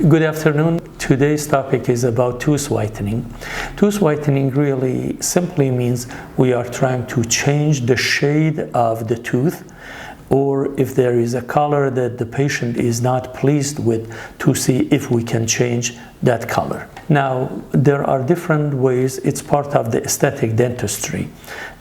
Good afternoon. Today's topic is about tooth whitening. Tooth whitening really simply means we are trying to change the shade of the tooth, or if there is a color that the patient is not pleased with, to see if we can change that color. Now, there are different ways. It's part of the aesthetic dentistry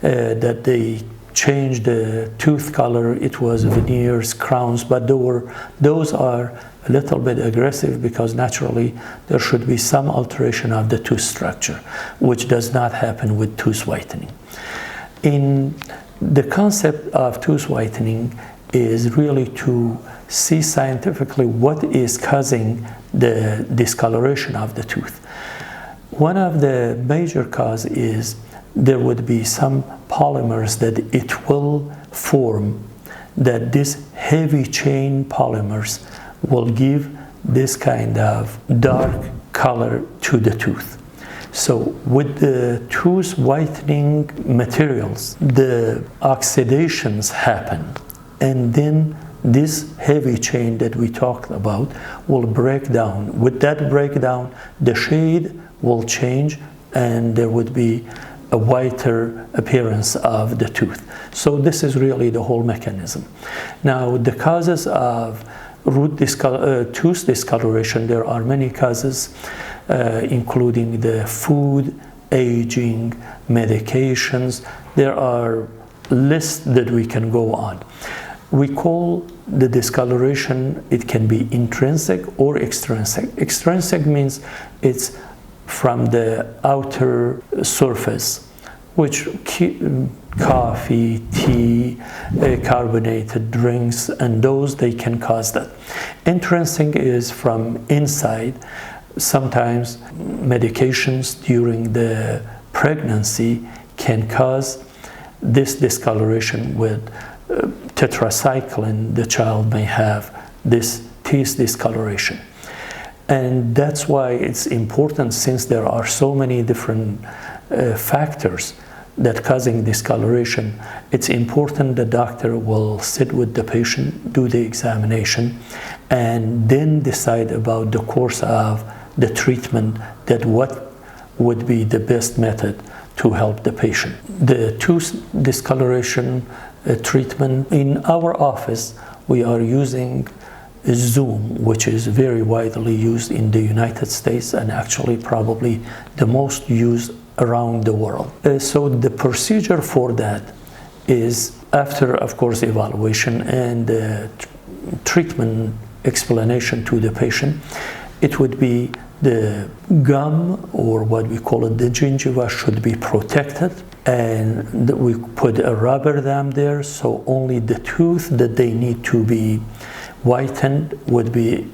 that they change the tooth color. It was veneers, crowns, but those are a little bit aggressive because naturally there should be some alteration of the tooth structure, which does not happen with tooth whitening. In the concept of tooth whitening is really to see scientifically what is causing the discoloration of the tooth. One of the major causes is there would be some polymers that it will form, that this heavy chain polymers will give this kind of dark color to the tooth. So with the tooth whitening materials, the oxidations happen, and then this heavy chain that we talked about will break down. With that breakdown, the shade will change and there would be a whiter appearance of the tooth. So this is really the whole mechanism. Now, the causes of tooth discoloration, there are many causes, including the food, aging, medications. There are lists that we can go on. We call the discoloration, it can be intrinsic or extrinsic. Extrinsic means it's from the outer surface, which coffee, tea, carbonated drinks, and those, they can cause that. Intrinsic is from inside. Sometimes medications during the pregnancy can cause this discoloration. With tetracycline, the child may have this teeth discoloration. And that's why it's important, since there are so many different factors that causing discoloration, it's important the doctor will sit with the patient, do the examination, and then decide about the course of the treatment, that what would be the best method to help the patient. The tooth discoloration treatment, in our office, we are using Zoom, which is very widely used in the United States and actually probably the most used around the world. So the procedure for that is, after, of course, evaluation and treatment explanation to the patient, it would be the gum, or what we call it, the gingiva, should be protected, and we put a rubber dam there, so only the tooth that they need to be whitened would be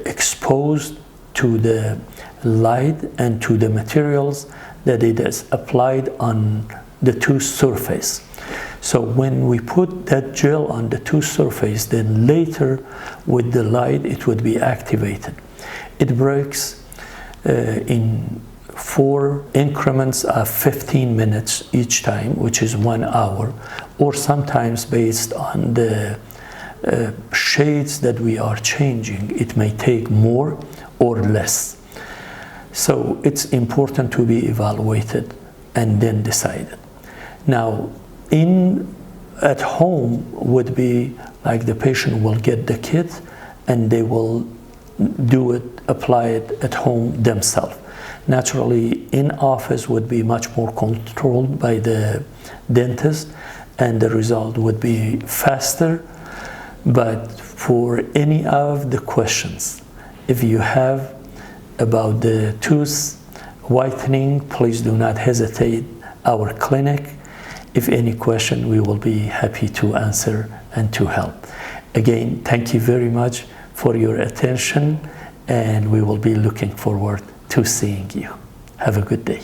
exposed to the light and to the materials that it is applied on the tooth surface. So when we put that gel on the tooth surface, then later with the light it would be activated. It breaks in 4 increments of 15 minutes each time, which is 1 hour, or sometimes based on the shades that we are changing, it may take more or less. So it's important to be evaluated and then decided. Now, at home would be like the patient will get the kit and they will do it, apply it at home themselves. Naturally, in office would be much more controlled by the dentist, and the result would be faster. But for any of the questions, if you have about the tooth whitening, please do not hesitate our clinic. If any question, we will be happy to answer and to help. Again, thank you very much for your attention, and we will be looking forward to seeing you. Have a good day.